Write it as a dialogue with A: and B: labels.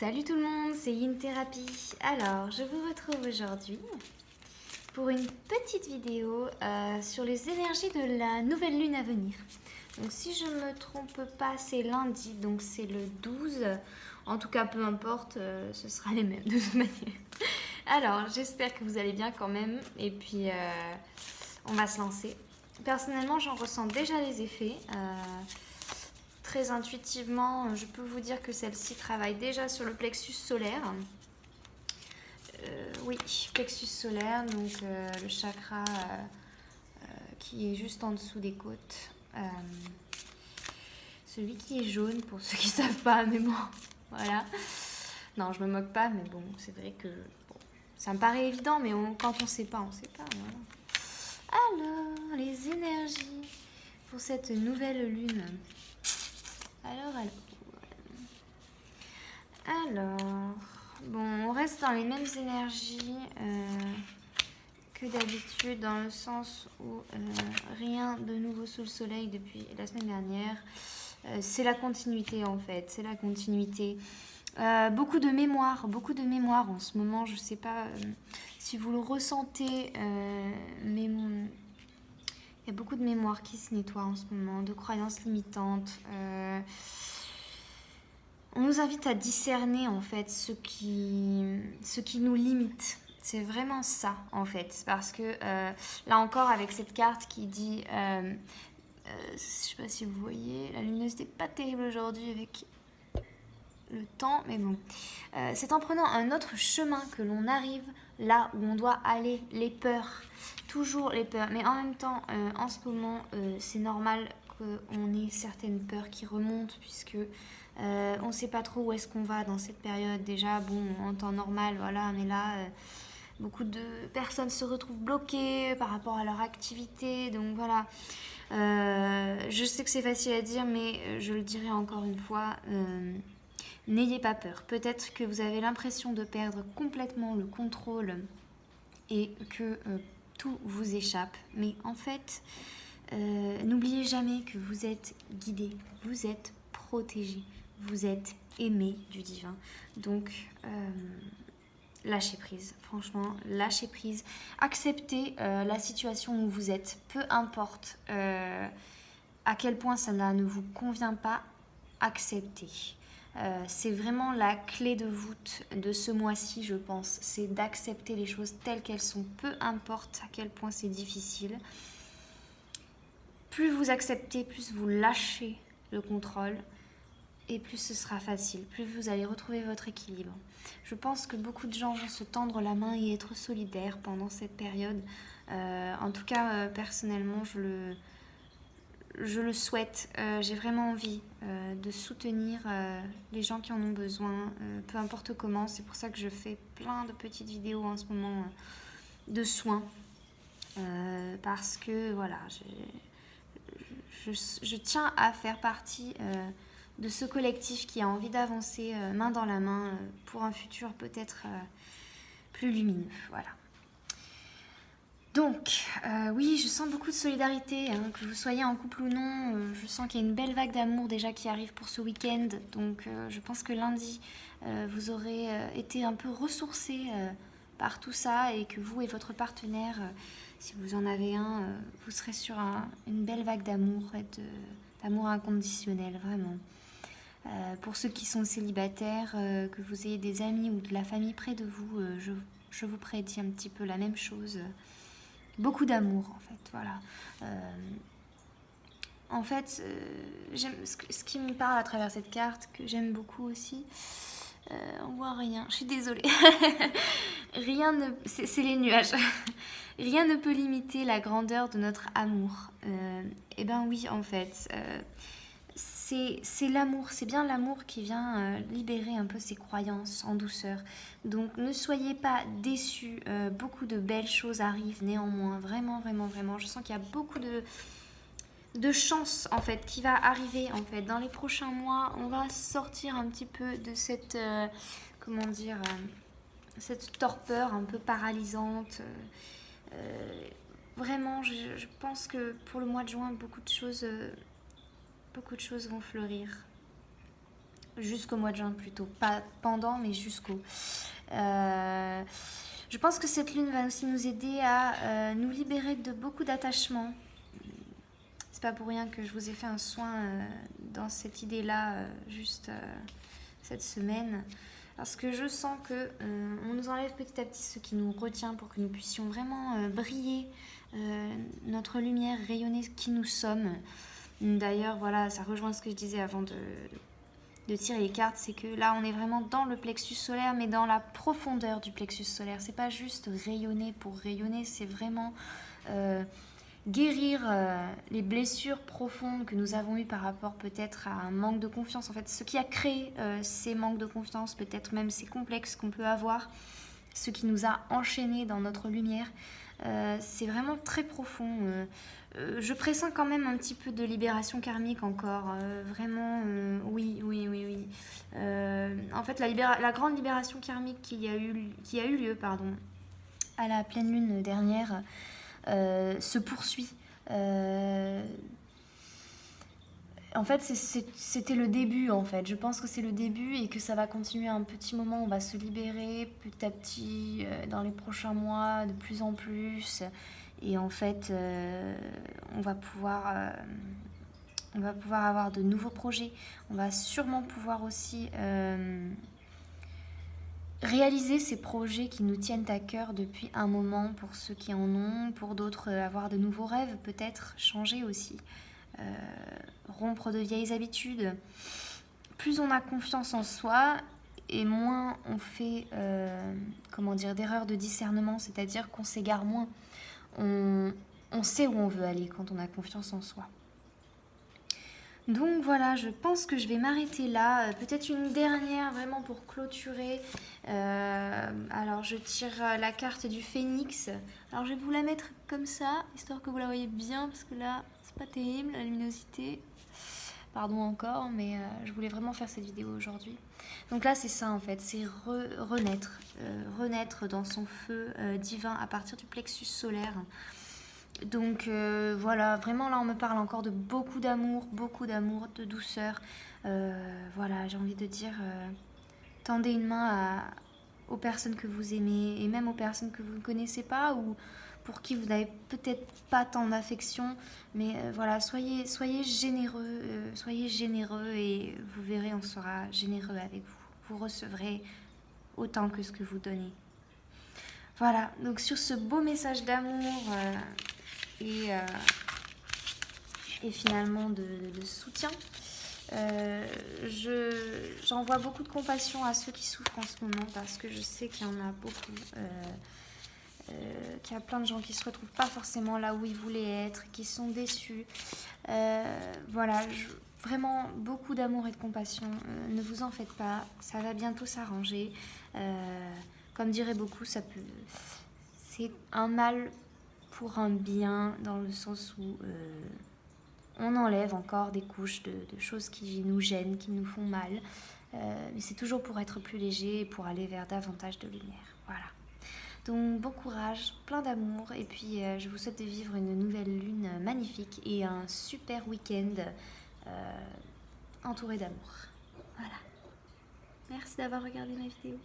A: Salut tout le monde, c'est Yin Therapy. Alors, je vous retrouve aujourd'hui pour une petite vidéo sur les énergies de la nouvelle lune à venir. Donc si je ne me trompe pas, c'est lundi, donc c'est le 12. En tout cas, peu importe, ce sera les mêmes de toute manière. Alors, j'espère que vous allez bien quand même. Et puis, on va se lancer. Personnellement, j'en ressens déjà les effets. Très intuitivement, je peux vous dire que celle-ci travaille déjà sur le plexus solaire. Oui, plexus solaire, donc le chakra qui est juste en dessous des côtes. Celui qui est jaune, pour ceux qui ne savent pas, mais bon, voilà. Non, je me moque pas, mais bon, c'est vrai que bon, ça me paraît évident, mais quand on ne sait pas, on ne sait pas. Voilà. Alors, les énergies pour cette nouvelle lune. Alors, bon, on reste dans les mêmes énergies que d'habitude, dans le sens où rien de nouveau sous le soleil depuis la semaine dernière. C'est la continuité en fait, c'est la continuité. Beaucoup de mémoire en ce moment, je ne sais pas si vous le ressentez, mais il y a beaucoup de mémoire qui se nettoie en ce moment, de croyances limitantes. On nous invite à discerner en fait ce qui nous limite. C'est vraiment ça en fait, parce que là encore avec cette carte qui dit, je sais pas si vous voyez, la luminosité n'est pas terrible aujourd'hui avec le temps, mais bon. C'est en prenant un autre chemin que l'on arrive là où on doit aller, les peurs, toujours les peurs. Mais en même temps, en ce moment, c'est normal qu'on ait certaines peurs qui remontent, puisque on ne sait pas trop où est-ce qu'on va dans cette période. Déjà, bon, en temps normal, voilà, mais là, beaucoup de personnes se retrouvent bloquées par rapport à leur activité, donc voilà. Je sais que c'est facile à dire, mais je le dirai encore une fois, n'ayez pas peur. Peut-être que vous avez l'impression de perdre complètement le contrôle et que tout vous échappe, mais en fait, n'oubliez jamais que vous êtes guidé, vous êtes protégé, vous êtes aimé du divin. Donc, lâchez prise, franchement, lâchez prise. Acceptez la situation où vous êtes, peu importe à quel point ça ne vous convient pas, acceptez. C'est vraiment la clé de voûte de ce mois-ci, je pense. C'est d'accepter les choses telles qu'elles sont, peu importe à quel point c'est difficile. Plus vous acceptez, plus vous lâchez le contrôle et plus ce sera facile, plus vous allez retrouver votre équilibre. Je pense que beaucoup de gens vont se tendre la main et être solidaires pendant cette période. En tout cas, personnellement, je le souhaite. J'ai vraiment envie de soutenir les gens qui en ont besoin, peu importe comment. C'est pour ça que je fais plein de petites vidéos en ce moment de soins. Parce que voilà, je tiens à faire partie de ce collectif qui a envie d'avancer main dans la main pour un futur peut-être plus lumineux. Voilà. Donc, oui, je sens beaucoup de solidarité, hein, que vous soyez en couple ou non. Je sens qu'il y a une belle vague d'amour déjà qui arrive pour ce week-end. Donc, je pense que lundi, vous aurez été un peu ressourcés par tout ça et que vous et votre partenaire, si vous en avez un, vous serez sur une belle vague d'amour et d'amour inconditionnel, vraiment. Pour ceux qui sont célibataires, que vous ayez des amis ou de la famille près de vous, je vous prédis un petit peu la même chose. Beaucoup d'amour, en fait, voilà. En fait, j'aime ce qui me parle à travers cette carte, que j'aime beaucoup aussi. On voit rien, je suis désolée. C'est les nuages. Rien ne peut limiter la grandeur de notre amour. Eh ben oui, en fait. C'est l'amour, c'est bien l'amour qui vient libérer un peu ses croyances en douceur. Donc ne soyez pas déçus, beaucoup de belles choses arrivent néanmoins, vraiment, vraiment, vraiment. Je sens qu'il y a beaucoup de chance en fait qui va arriver en fait. Dans les prochains mois, on va sortir un petit peu de cette, cette torpeur un peu paralysante. Vraiment, je pense que pour le mois de juin, beaucoup de choses vont fleurir. jusqu'au mois de juin plutôt, pas pendant mais jusqu'au. Je pense que cette lune va aussi nous aider à nous libérer de beaucoup d'attachements. C'est pas pour rien que je vous ai fait un soin dans cette idée-là juste cette semaine. Parce que je sens que on nous enlève petit à petit ce qui nous retient pour que nous puissions vraiment briller notre lumière, rayonner qui nous sommes. D'ailleurs, voilà, ça rejoint ce que je disais avant de tirer les cartes, c'est que là, on est vraiment dans le plexus solaire, mais dans la profondeur du plexus solaire. C'est pas juste rayonner pour rayonner, c'est vraiment guérir les blessures profondes que nous avons eues par rapport peut-être à un manque de confiance. En fait, ce qui a créé ces manques de confiance, peut-être même ces complexes qu'on peut avoir, ce qui nous a enchaînés dans notre lumière, c'est vraiment très profond. Je pressens quand même un petit peu de libération karmique encore. Vraiment, oui. En fait, la grande libération karmique qui a eu lieu à la pleine lune dernière se poursuit. En fait, c'était le début, en fait. Je pense que c'est le début et que ça va continuer un petit moment. On va se libérer petit à petit dans les prochains mois, de plus en plus. Et en fait, on va pouvoir avoir de nouveaux projets. On va sûrement pouvoir aussi réaliser ces projets qui nous tiennent à cœur depuis un moment pour ceux qui en ont, pour d'autres avoir de nouveaux rêves, peut-être changer aussi. Rompre de vieilles habitudes. Plus on a confiance en soi et moins on fait d'erreurs de discernement, c'est-à-dire qu'on s'égare moins. On sait où on veut aller quand on a confiance en soi. Donc voilà, je pense que je vais m'arrêter là. Peut-être une dernière vraiment pour clôturer. Alors je tire la carte du phénix. Alors je vais vous la mettre comme ça, histoire que vous la voyez bien, parce que là, c'est pas terrible, la luminosité. Pardon encore, mais je voulais vraiment faire cette vidéo aujourd'hui. Donc là, c'est ça en fait, c'est renaître. Renaître dans son feu divin à partir du plexus solaire. Donc voilà, vraiment là on me parle encore de beaucoup d'amour, de douceur. Voilà, j'ai envie de dire, tendez une main aux personnes que vous aimez et même aux personnes que vous ne connaissez pas ou pour qui vous n'avez peut-être pas tant d'affection. Mais voilà, soyez généreux et vous verrez, on sera généreux avec vous. Vous recevrez autant que ce que vous donnez. Voilà, donc sur ce beau message d'amour et finalement de soutien, j'envoie beaucoup de compassion à ceux qui souffrent en ce moment parce que je sais qu'il y en a beaucoup, qu'il y a plein de gens qui se retrouvent pas forcément là où ils voulaient être, qui sont déçus. Voilà, vraiment beaucoup d'amour et de compassion. Ne vous en faites pas, ça va bientôt s'arranger. Comme diraient beaucoup, c'est un mal pour un bien, dans le sens où on enlève encore des couches de choses qui nous gênent, qui nous font mal. Mais c'est toujours pour être plus léger et pour aller vers davantage de lumière. Voilà. Donc bon courage, plein d'amour. Et puis je vous souhaite de vivre une nouvelle lune magnifique et un super week-end entouré d'amour. Voilà. Merci d'avoir regardé ma vidéo.